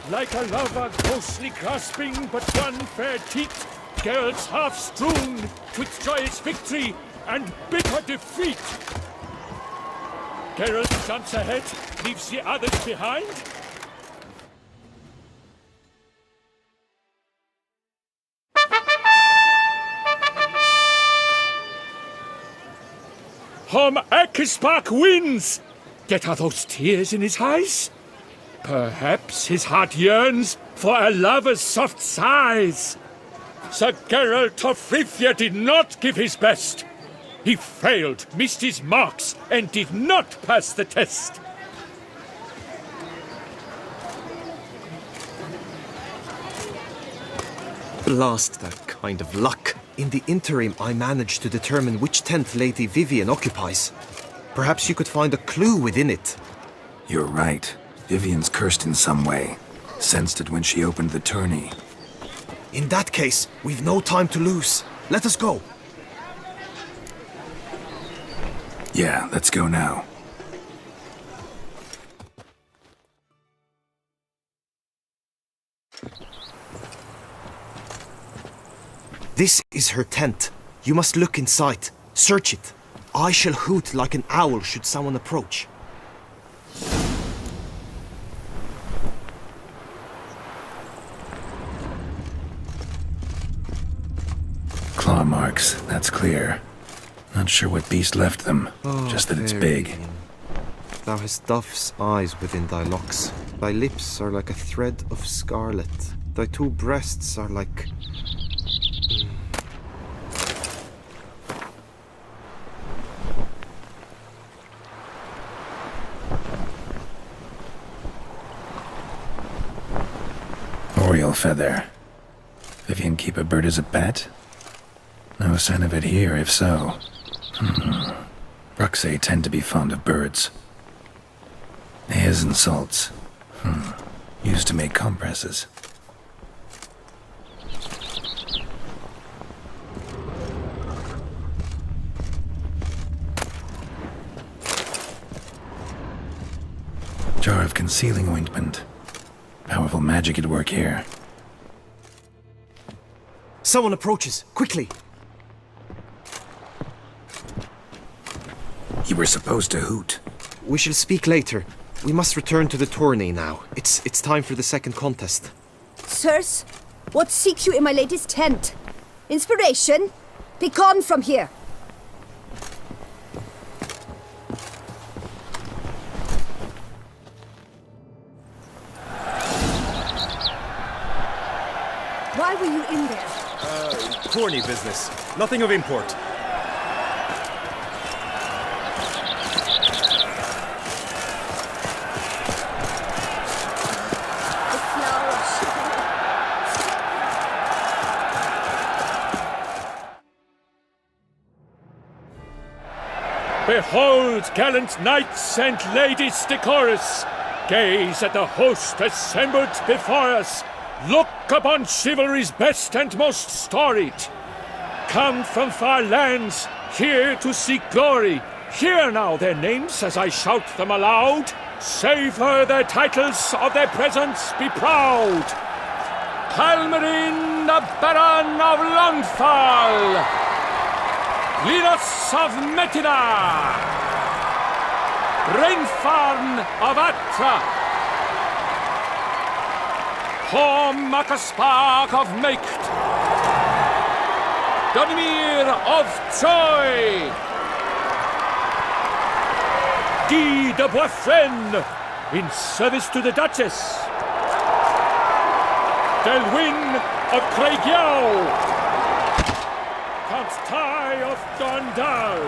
Like a lover ghostly grasping but one fair teat, Geralt's half-strewn twixt joyous victory and bitter defeat. Geralt jumps ahead, leaves the others behind. Hom Ekispark wins! Yet are those tears in his eyes? Perhaps his heart yearns for a lover's soft sighs. Sir Geralt of Rivia did not give his best. He failed, missed his marks, and did not pass the test. Blast that kind of luck. In the interim, I managed to determine which tent Lady Vivian occupies. Perhaps you could find a clue within it. You're right. Vivian's cursed in some way. Sensed it when she opened the tourney. In that case, we've no time to lose. Let us go. Yeah, let's go now. This is her tent. You must look inside. Search it. I shall hoot like an owl should someone approach. Claw marks, that's clear. Not sure what beast left them, just that it's big. Thou hast dove's eyes within thy locks. Thy lips are like a thread of scarlet. Thy two breasts are like... Oriole feather. Vivian keep a bird as a pet? No sign of it here, if so. Bruxay tend to be fond of birds. Hairs and salts. Used to make compresses. Jar of concealing ointment. Powerful magic at work here. Someone approaches, quickly! You were supposed to hoot. We shall speak later. We must return to the tourney now. It's time for the second contest. Sirs, what seek you in my lady's tent? Inspiration? Be gone from here! Why were you in there? Tourney business. Nothing of import. The flowers. Behold, gallant knights and ladies decorous, gaze at the host assembled before us. Look upon chivalry's best and most storied. Come from far lands, here to seek glory. Hear now their names as I shout them aloud. Savor their titles, of their presence be proud. Palmerin, the Baron of Longfall. Linus of Metina. Rainfarn of Atra. Hom Ekispark of Maicht. Donimir of Troy. Guy de Boisfren, in service to the Duchess. Delwyn of Craigiau. Count Tai of Dondal.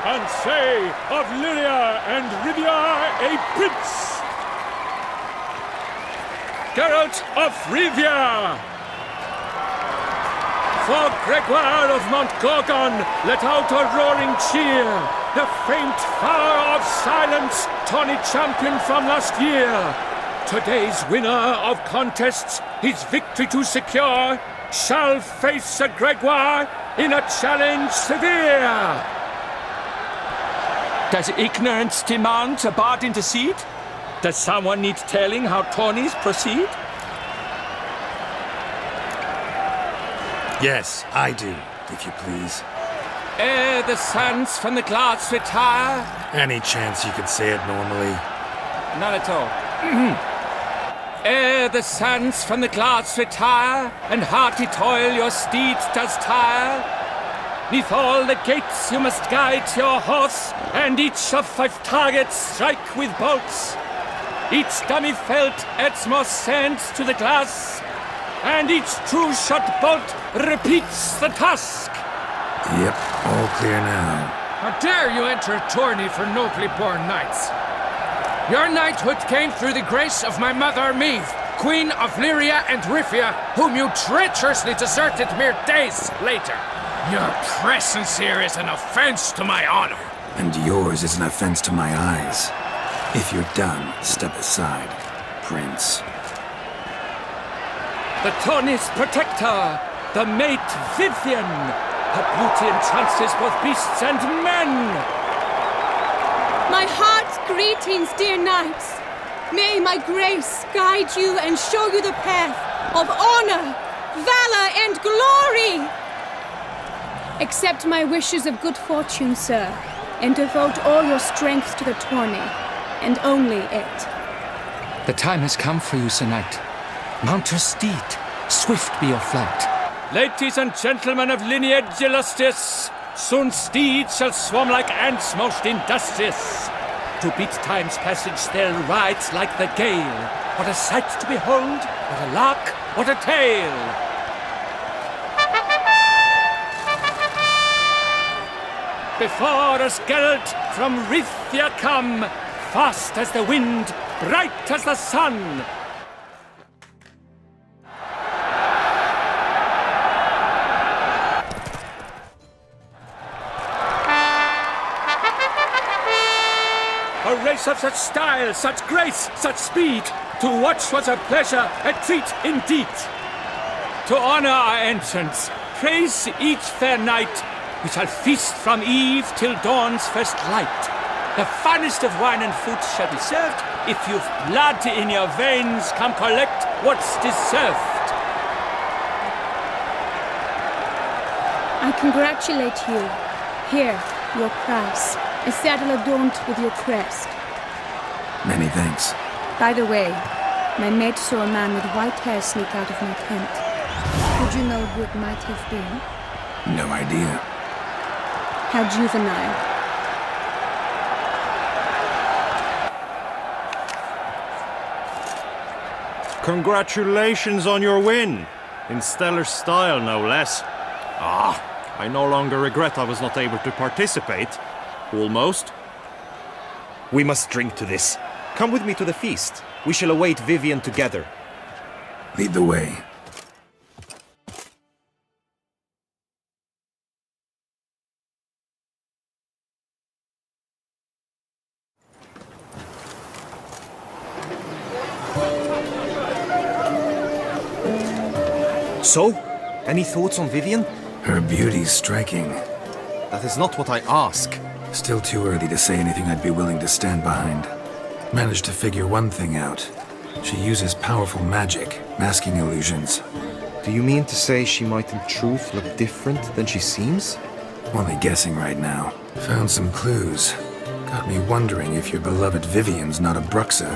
Ansay of Lyria and Rivia a prince. Geralt of Rivia! For Gregoire of Montgorgon, let out a roaring cheer, the faint fire of silence, tawny champion from last year. Today's winner of contests, his victory to secure, shall face Sir Gregoire in a challenge severe. Does ignorance demand a bard intercede? Does someone need telling how tourneys proceed? Yes, I do, if you please. Ere the suns from the glass retire. Any chance you could say it normally? None at all. Ere the suns from the glass retire, and hearty toil your steed does tire, 'neath all the gates you must guide your horse, and each of 5 targets strike with bolts. Each dummy felt adds more sand to the glass, and each true shot bolt repeats the task. Yep, all clear now. How dare you enter a tourney for nobly born knights? Your knighthood came through the grace of my mother Meve, Queen of Lyria and Rifia, whom you treacherously deserted mere days later. Your presence here is an offense to my honor. And yours is an offense to my eyes. If you're done, step aside, Prince. The tourney's protector, the mate Vivian. Her beauty entrances both beasts and men. My heart's greetings, dear knights. May my grace guide you and show you the path of honor, valor, and glory. Accept my wishes of good fortune, sir, and devote all your strength to the tourney, and only it. The time has come for you, Sir Knight. Mount your steed. Swift be your flight. Ladies and gentlemen of lineage illustrious, soon steeds shall swarm like ants most industrious. To beat time's passage they'll ride like the gale. What a sight to behold, what a lark, what a tale! Before us Geralt from Rithia come, fast as the wind, bright as the sun. A race of such style, such grace, such speed. To watch was a pleasure, a treat indeed. To honor our entrance, praise each fair knight. We shall feast from eve till dawn's first light. The finest of wine and food shall be served. If you've blood in your veins, come collect what's deserved. I congratulate you. Here, your prize. A saddle adorned with your crest. Many thanks. By the way, my mate saw a man with white hair sneak out of my tent. Would you know who it might have been? No idea. How juvenile. Congratulations on your win! In stellar style, no less. I no longer regret I was not able to participate. Almost. We must drink to this. Come with me to the feast. We shall await Vivian together. Lead the way. So, any thoughts on Vivian? Her beauty's striking. That is not what I ask. Still too early to say anything I'd be willing to stand behind. Managed to figure one thing out. She uses powerful magic, masking illusions. Do you mean to say she might in truth look different than she seems? Only guessing right now. Found some clues. Got me wondering if your beloved Vivian's not a Bruxa.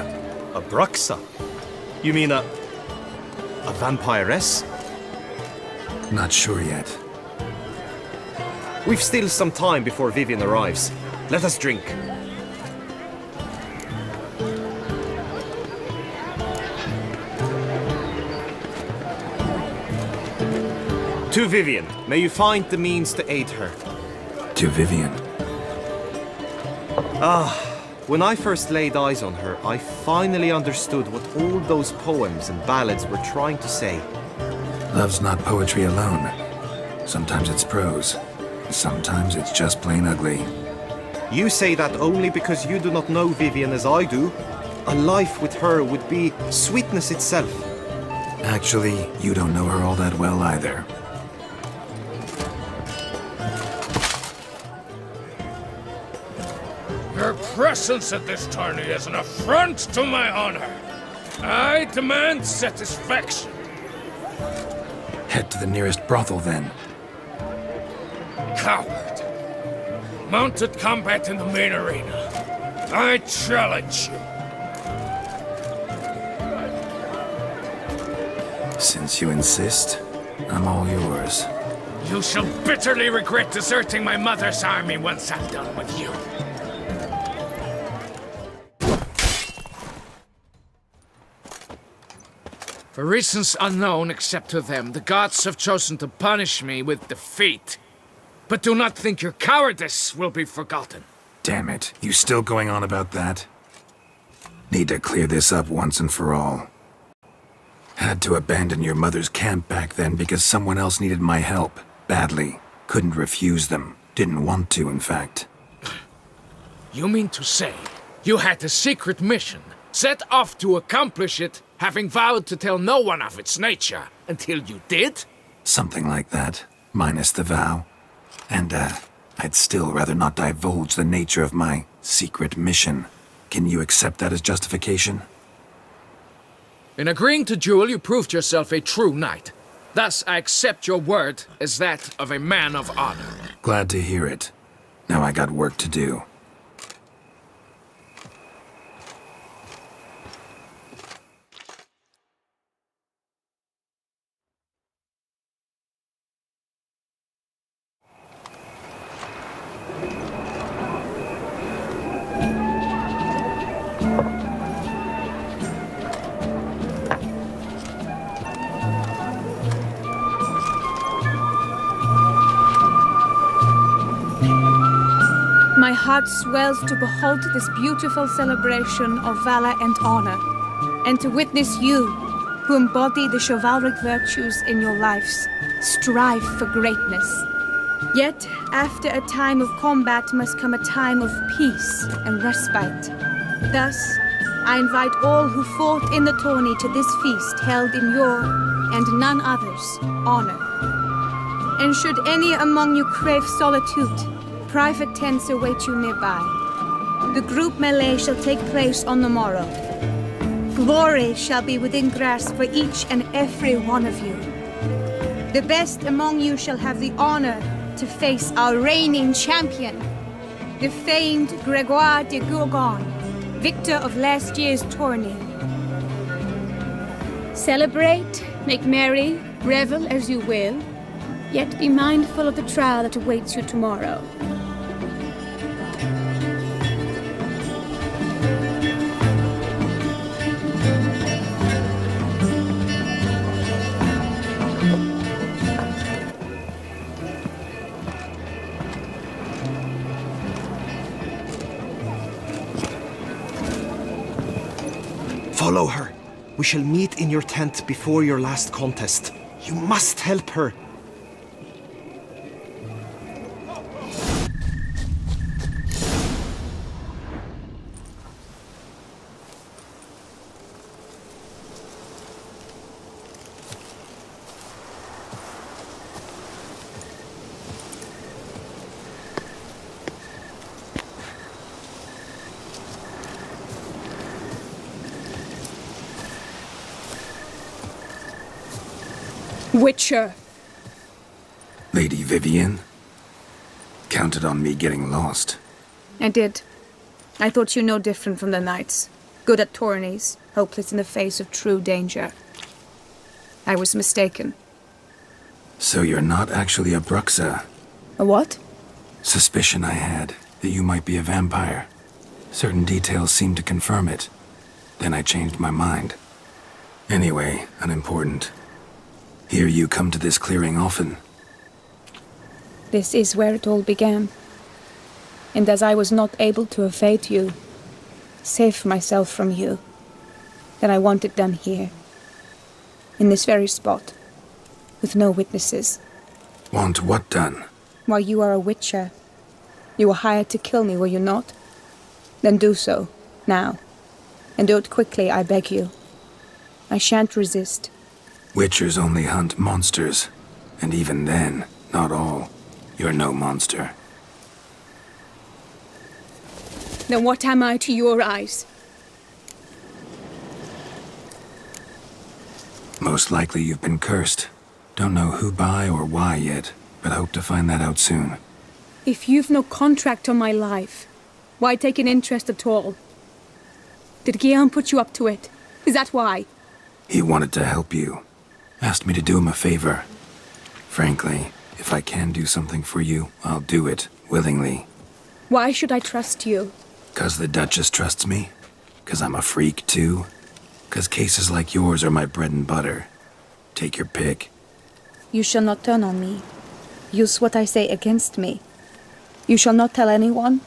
A Bruxa? You mean a vampiress? Not sure yet. We've still some time before Vivian arrives. Let us drink. To Vivian, may you find the means to aid her. To Vivian. When I first laid eyes on her, I finally understood what all those poems and ballads were trying to say. Love's not poetry alone. Sometimes it's prose. Sometimes it's just plain ugly. You say that only because you do not know Vivian as I do. A life with her would be sweetness itself. Actually, you don't know her all that well either. Your presence at this tourney is an affront to my honor. I demand satisfaction. Head to the nearest brothel, then. Coward. Mounted combat in the main arena. I challenge you. Since you insist, I'm all yours. You shall bitterly regret deserting my mother's army once I'm done with you. For reasons unknown except to them, the gods have chosen to punish me with defeat. But do not think your cowardice will be forgotten. Damn it, you still going on about that? Need to clear this up once and for all. Had to abandon your mother's camp back then because someone else needed my help, badly. Couldn't refuse them. Didn't want to, in fact. You mean to say you had a secret mission, set off to accomplish it, having vowed to tell no one of its nature, until you did? Something like that, minus the vow. And, I'd still rather not divulge the nature of my secret mission. Can you accept that as justification? In agreeing to duel, you proved yourself a true knight. Thus, I accept your word as that of a man of honor. Glad to hear it. Now I got work to do. My heart swells to behold this beautiful celebration of valor and honor, and to witness you, who embody the chivalric virtues in your lives, strive for greatness. Yet, after a time of combat must come a time of peace and respite. Thus, I invite all who fought in the tourney to this feast held in your, and none other's, honor. And should any among you crave solitude, private tents await you nearby. The group melee shall take place on the morrow. Glory shall be within grasp for each and every one of you. The best among you shall have the honor to face our reigning champion, the famed Gregoire de Gourgon, victor of last year's tourney. Celebrate, make merry, revel as you will, yet be mindful of the trial that awaits you tomorrow. Follow her. We shall meet in your tent before your last contest. You must help her. Witcher. Lady Vivian? Counted on me getting lost. I did. I thought you no different from the knights. Good at tourneys, hopeless in the face of true danger. I was mistaken. So you're not actually a Bruxa? A what? Suspicion I had, that you might be a vampire. Certain details seemed to confirm it. Then I changed my mind. Anyway, unimportant. Hear you come to this clearing often. This is where it all began. And as I was not able to evade you, save myself from you, then I want it done here. In this very spot. With no witnesses. Want what done? Why, you are a witcher. You were hired to kill me, were you not? Then do so, now. And do it quickly, I beg you. I shan't resist. Witchers only hunt monsters. And even then, not all. You're no monster. then what am I to your eyes? Most likely you've been cursed. Don't know who by or why yet, but hope to find that out soon. If you've no contract on my life, why take an interest at all? Did Guillaume put you up to it? Is that why? He wanted to help you. Asked me to do him a favor. Frankly, if I can do something for you, I'll do it, willingly. Why should I trust you? 'Cause the Duchess trusts me? 'Cause I'm a freak, too? 'Cause cases like yours are my bread and butter. Take your pick. You shall not turn on me. Use what I say against me. You shall not tell anyone?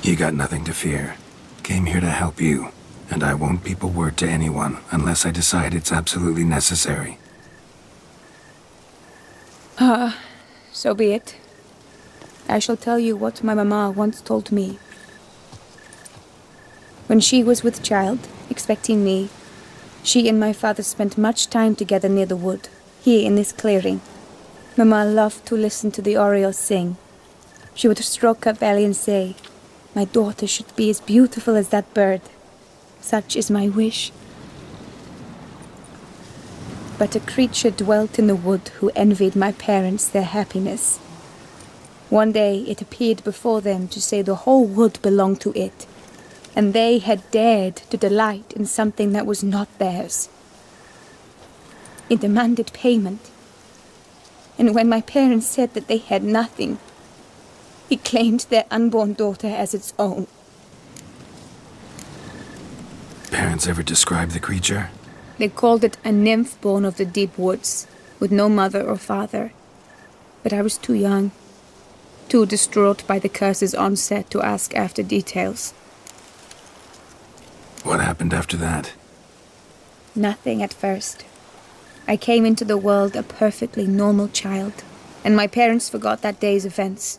You got nothing to fear. Came here to help you, and I won't peep a word to anyone unless I decide it's absolutely necessary. So be it. I shall tell you what my mama once told me. When she was with child, expecting me, she and my father spent much time together near the wood, here in this clearing. Mama loved to listen to the orioles sing. She would stroke her belly and say, "My daughter should be as beautiful as that bird. Such is my wish." But a creature dwelt in the wood who envied my parents their happiness. One day it appeared before them to say the whole wood belonged to it, and they had dared to delight in something that was not theirs. It demanded payment, and when my parents said that they had nothing, it claimed their unborn daughter as its own. Parents ever describe the creature? They called it a nymph born of the deep woods, with no mother or father. But I was too young, too distraught by the curse's onset to ask after details. What happened after that? Nothing at first. I came into the world a perfectly normal child, and my parents forgot that day's events.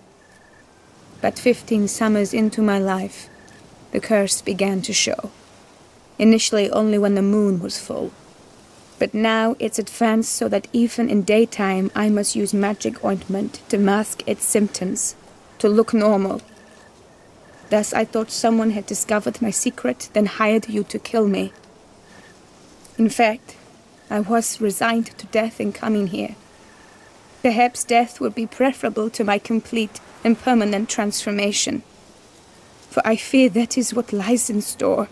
But 15 summers into my life, the curse began to show. Initially only when the moon was full. But now it's advanced so that even in daytime I must use magic ointment to mask its symptoms, to look normal. Thus I thought someone had discovered my secret, then hired you to kill me. In fact, I was resigned to death in coming here. Perhaps death would be preferable to my complete and permanent transformation. For I fear that is what lies in store.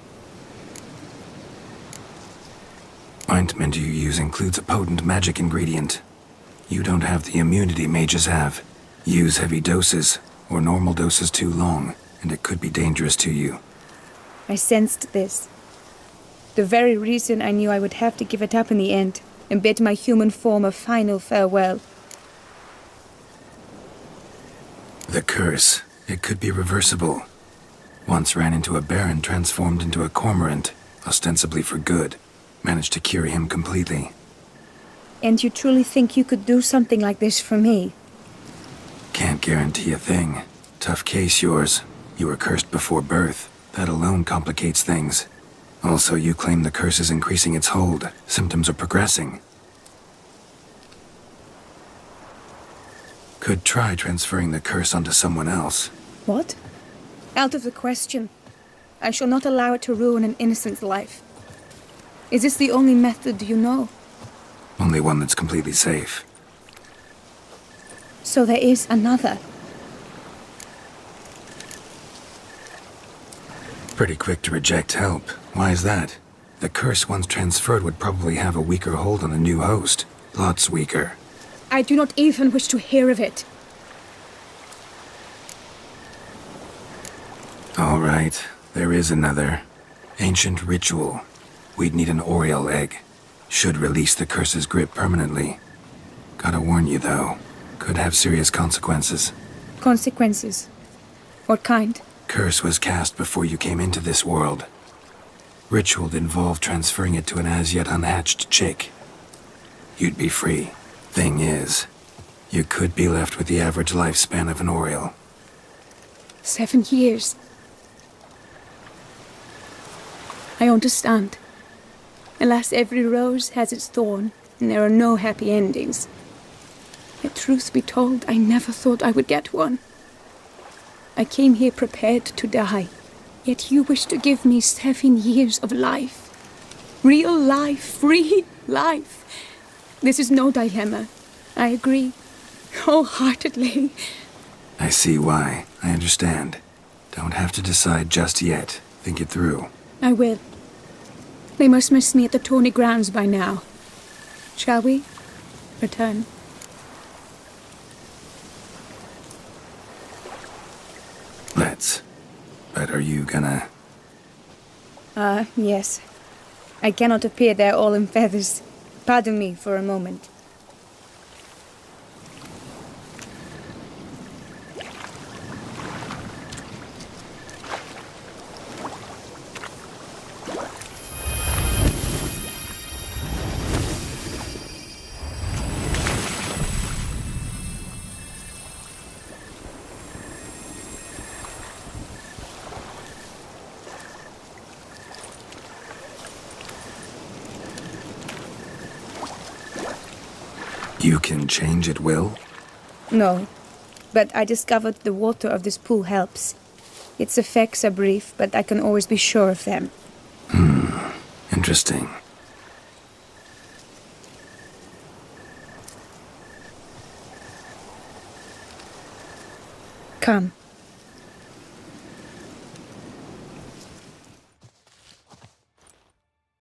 Ointment you use includes a potent magic ingredient. You don't have the immunity mages have. Use heavy doses, or normal doses too long, and it could be dangerous to you. I sensed this. The very reason I knew I would have to give it up in the end, and bid my human form a final farewell. The curse, it could be reversible. Once ran into a baron transformed into a cormorant, ostensibly for good. Managed to cure him completely. And you truly think you could do something like this for me? Can't guarantee a thing. Tough case, yours. You were cursed before birth. That alone complicates things. Also, you claim the curse is increasing its hold. Symptoms are progressing. Could try transferring the curse onto someone else. What? Out of the question. I shall not allow it to ruin an innocent's life. Is this the only method you know? Only one that's completely safe. So there is another. Pretty quick to reject help. Why is that? The curse once transferred would probably have a weaker hold on the new host. Lots weaker. I do not even wish to hear of it. All right, there is another. Ancient ritual. We'd need an oriole egg. Should release the curse's grip permanently. Gotta warn you, though. Could have serious consequences. Consequences? What kind? Curse was cast before you came into this world. Ritual'd involve transferring it to an as-yet unhatched chick. You'd be free. Thing is, you could be left with the average lifespan of an oriole. 7 years. I understand. Alas, every rose has its thorn, and there are no happy endings. Yet truth be told, I never thought I would get one. I came here prepared to die, yet you wish to give me 7 years of life. Real life, free life. This is no dilemma. I agree, wholeheartedly. I see why. I understand. Don't have to decide just yet. Think it through. I will. They must miss me at the tourney grounds by now. Shall we return? Let's. But are you gonna... Yes. I cannot appear there all in feathers. Pardon me for a moment. You can change at will? No, but I discovered the water of this pool helps. Its effects are brief, but I can always be sure of them. Interesting. Come.